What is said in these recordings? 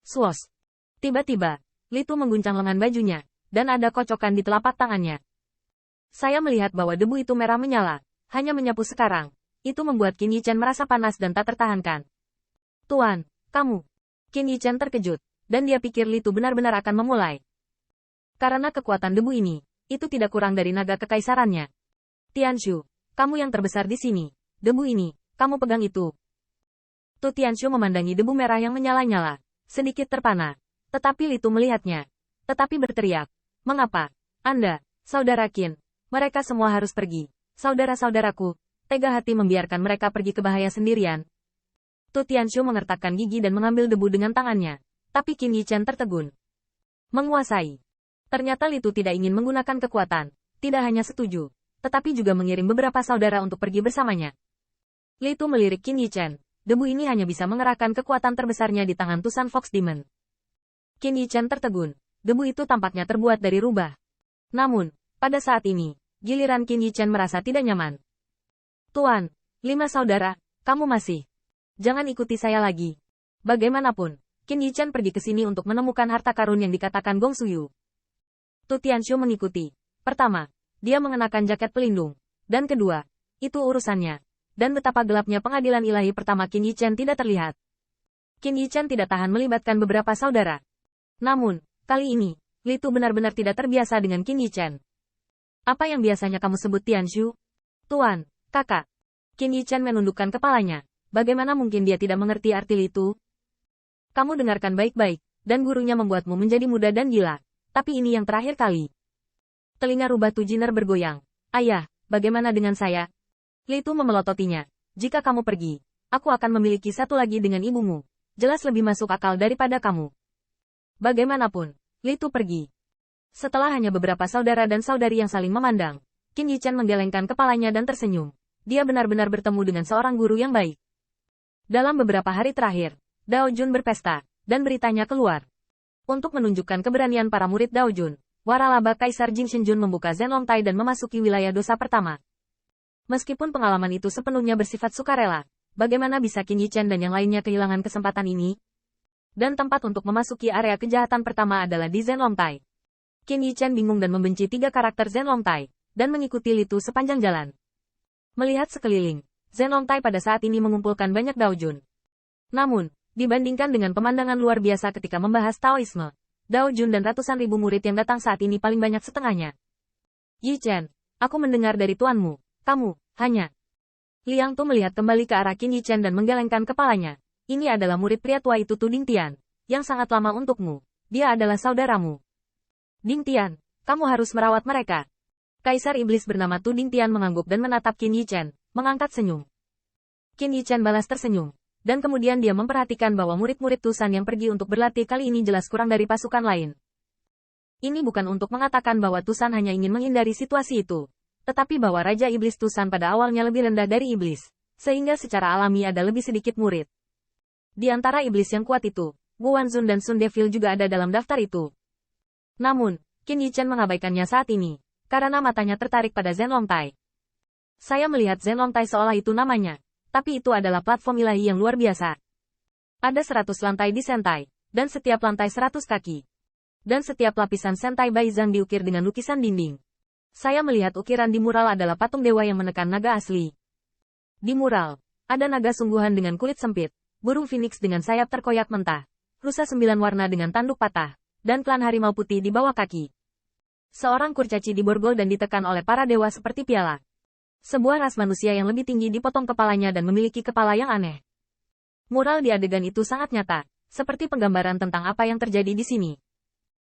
Swoosh. Tiba-tiba, Li Tu mengguncang lengan bajunya, dan ada kocokan di telapak tangannya. Saya melihat bahwa debu itu merah menyala, hanya menyapu sekarang. Itu membuat Qin Yichen merasa panas dan tak tertahankan. Tuan, kamu. Qin Yichen terkejut, dan dia pikir Li Tu benar-benar akan memulai. Karena kekuatan debu ini, itu tidak kurang dari naga kekaisarannya. Tianshu, kamu yang terbesar di sini. Debu ini, kamu pegang itu. Tu Tianshu memandangi debu merah yang menyala-nyala, sedikit terpana. Tetapi Li Tu melihatnya. Tetapi berteriak, mengapa? Anda, saudara Qin, mereka semua harus pergi. Saudara-saudaraku, tega hati membiarkan mereka pergi ke bahaya sendirian. Tu Tianshu mengertakkan gigi dan mengambil debu dengan tangannya. Tapi Qin Yichen tertegun. Menguasai. Ternyata Li Tu tidak ingin menggunakan kekuatan, tidak hanya setuju, tetapi juga mengirim beberapa saudara untuk pergi bersamanya. Li Tu melirik Qin Yichen. Debu ini hanya bisa mengerahkan kekuatan terbesarnya di tangan Tusan Fox Demon. Qin Yichen tertegun. Debu itu tampaknya terbuat dari rubah. Namun, pada saat ini, giliran Qin Yichen merasa tidak nyaman. Tuan, 5 saudara, kamu masih. Jangan ikuti saya lagi. Bagaimanapun, Qin Yichen pergi ke sini untuk menemukan harta karun yang dikatakan Gong Suyu. Tu Tianshu mengikuti. Pertama, dia mengenakan jaket pelindung. Dan kedua, itu urusannya. Dan betapa gelapnya pengadilan ilahi pertama Qin Yichen tidak terlihat. Qin Yichen tidak tahan melibatkan beberapa saudara. Namun, kali ini, Li Tu benar-benar tidak terbiasa dengan Qin Yichen. Apa yang biasanya kamu sebut Tianshu? Tuan, kakak. Qin Yichen menundukkan kepalanya. Bagaimana mungkin dia tidak mengerti arti Li Tu? Kamu dengarkan baik-baik, dan gurunya membuatmu menjadi muda dan gila. Tapi ini yang terakhir kali. Telinga rubah Tu Jiner bergoyang. Ayah, bagaimana dengan saya? Li Tu memelototinya. Jika kamu pergi, aku akan memiliki satu lagi dengan ibumu. Jelas lebih masuk akal daripada kamu. Bagaimanapun, Li Tu pergi. Setelah hanya beberapa saudara dan saudari yang saling memandang, Qin Yichen menggelengkan kepalanya dan tersenyum. Dia benar-benar bertemu dengan seorang guru yang baik. Dalam beberapa hari terakhir, Dao Jun berpesta, dan beritanya keluar. Untuk menunjukkan keberanian para murid Dao Jun, waralaba Kaisar Jin Shenjun membuka Zenlong Tai dan memasuki wilayah dosa pertama. Meskipun pengalaman itu sepenuhnya bersifat sukarela, bagaimana bisa Qin Yichen dan yang lainnya kehilangan kesempatan ini? Dan tempat untuk memasuki area kejahatan pertama adalah di Zenlong Tai. Qin Yichen bingung dan membenci 3 karakter Zenlong Tai, dan mengikuti Li Tu sepanjang jalan. Melihat sekeliling, Zenlong Tai pada saat ini mengumpulkan banyak Dao Jun. Namun, dibandingkan dengan pemandangan luar biasa ketika membahas Taoisme, Dao Jun dan ratusan ribu murid yang datang saat ini paling banyak setengahnya. Yichen, aku mendengar dari tuanmu. Kamu, hanya. Liang Tu melihat kembali ke arah Qin Yichen dan menggelengkan kepalanya. Ini adalah murid pria tua itu Tu Dingtian, yang sangat lama untukmu. Dia adalah saudaramu. Dingtian, kamu harus merawat mereka. Kaisar Iblis bernama Tu Dingtian mengangguk dan menatap Qin Yichen, mengangkat senyum. Qin Yichen balas tersenyum, dan kemudian dia memperhatikan bahwa murid-murid Tusan yang pergi untuk berlatih kali ini jelas kurang dari pasukan lain. Ini bukan untuk mengatakan bahwa Tusan hanya ingin menghindari situasi itu. Tetapi bahwa Raja Iblis Tusan pada awalnya lebih rendah dari Iblis, sehingga secara alami ada lebih sedikit murid. Di antara Iblis yang kuat itu, Wu Wanzun dan Sun Devil juga ada dalam daftar itu. Namun, Qin Yichen mengabaikannya saat ini, karena matanya tertarik pada Zenlong Tai. Saya melihat Zenlong Tai seolah itu namanya, tapi itu adalah platform ilahi yang luar biasa. Ada 100 lantai di Sentai, dan setiap lantai 100 kaki. Dan setiap lapisan Sentai Baizang diukir dengan lukisan dinding. Saya melihat ukiran di mural adalah patung dewa yang menekan naga asli. Di mural, ada naga sungguhan dengan kulit sempit, burung phoenix dengan sayap terkoyak mentah, rusa 9 warna dengan tanduk patah, dan klan harimau putih di bawah kaki. Seorang kurcaci diborgol dan ditekan oleh para dewa seperti piala. Sebuah ras manusia yang lebih tinggi dipotong kepalanya dan memiliki kepala yang aneh. Mural di adegan itu sangat nyata, seperti penggambaran tentang apa yang terjadi di sini.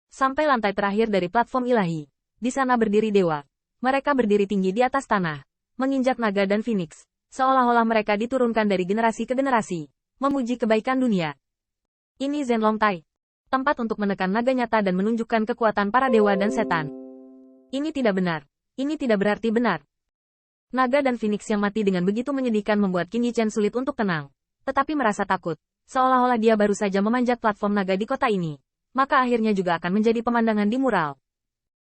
Sampai lantai terakhir dari platform ilahi. Di sana berdiri dewa. Mereka berdiri tinggi di atas tanah, menginjak naga dan phoenix, seolah-olah mereka diturunkan dari generasi ke generasi, memuji kebaikan dunia. Ini Zenlong Tai, tempat untuk menekan naga nyata dan menunjukkan kekuatan para dewa dan setan. Ini tidak benar. Ini tidak berarti benar. Naga dan phoenix yang mati dengan begitu menyedihkan membuat Qin Yichen sulit untuk tenang, tetapi merasa takut, seolah-olah dia baru saja memanjat platform naga di kota ini, maka akhirnya juga akan menjadi pemandangan di mural.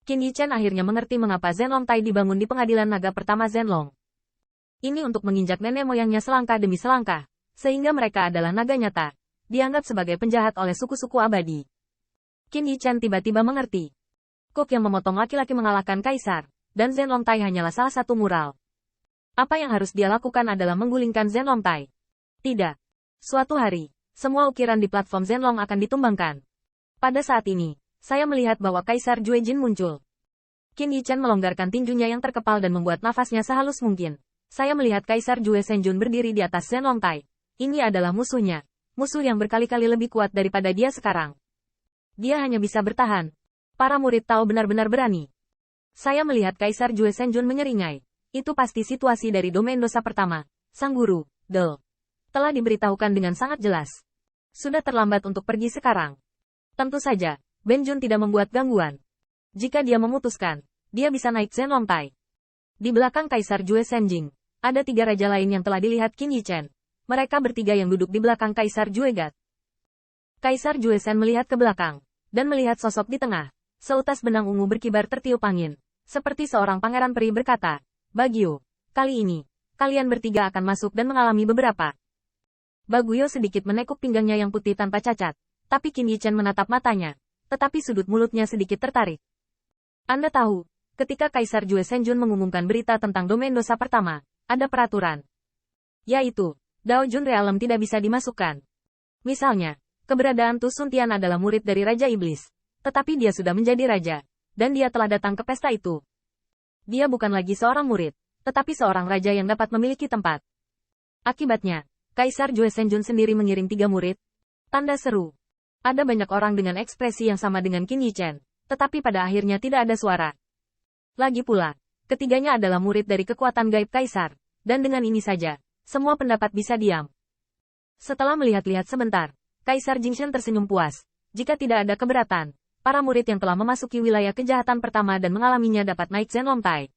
Qin Yichen akhirnya mengerti mengapa Zenlong Tai dibangun di pengadilan naga pertama Zenlong. Ini untuk menginjak nenek moyangnya selangkah demi selangkah, sehingga mereka adalah naga nyata. dianggap sebagai penjahat oleh suku-suku abadi. Qin Yichen tiba-tiba mengerti. Cook yang memotong laki-laki mengalahkan kaisar, dan Zhen Longtai hanyalah salah satu mural. Apa yang harus dia lakukan adalah menggulingkan Zhen Longtai. Tidak. Suatu hari, semua ukiran di platform Zhenlong akan ditumbangkan. Pada saat ini, saya melihat bahwa Kaisar Juejin muncul. Qin Yichen melonggarkan tinjunya yang terkepal dan membuat nafasnya sehalus mungkin. Saya melihat Kaisar Jue Senjun berdiri di atas Zhen Longtai. Ini adalah musuhnya. Musuh yang berkali-kali lebih kuat daripada dia sekarang. Dia hanya bisa bertahan. Para murid tahu benar-benar berani. Saya melihat Kaisar Jue Senjun menyeringai. Itu pasti situasi dari domain dosa pertama. Sang guru, Del, telah diberitahukan dengan sangat jelas. Sudah terlambat untuk pergi sekarang. Tentu saja, Ben Jun tidak membuat gangguan. Jika dia memutuskan, dia bisa naik Zhen Longtai. Di belakang Kaisar Jue Senjing, ada 3 raja lain yang telah dilihat Qin Yichen. Mereka bertiga yang duduk di belakang Kaisar Jue Gat. Kaisar Jue Sen melihat ke belakang, dan melihat sosok di tengah. Seutas benang ungu berkibar tertiup angin. Seperti seorang pangeran peri berkata, Bagyo, kali ini, kalian bertiga akan masuk dan mengalami beberapa. Bagyo sedikit menekuk pinggangnya yang putih tanpa cacat, tapi Qin Yichen menatap matanya, tetapi sudut mulutnya sedikit tertarik. Anda tahu, ketika Kaisar Jue Senjun mengumumkan berita tentang domain dosa pertama, ada peraturan. Yaitu, Dao Jun Realem tidak bisa dimasukkan. Misalnya, keberadaan Tu Sun Tian adalah murid dari Raja Iblis, tetapi dia sudah menjadi raja, dan dia telah datang ke pesta itu. Dia bukan lagi seorang murid, tetapi seorang raja yang dapat memiliki tempat. Akibatnya, Kaisar Jue Senjun sendiri mengirim 3 murid. Tanda seru. Ada banyak orang dengan ekspresi yang sama dengan Qin Yichen, tetapi pada akhirnya tidak ada suara. Lagi pula, ketiganya adalah murid dari kekuatan gaib Kaisar, dan dengan ini saja, semua pendapat bisa diam. Setelah melihat-lihat sebentar, Kaisar Jingshen tersenyum puas. Jika tidak ada keberatan, para murid yang telah memasuki wilayah kejahatan pertama dan mengalaminya dapat naik Zhen Longtai.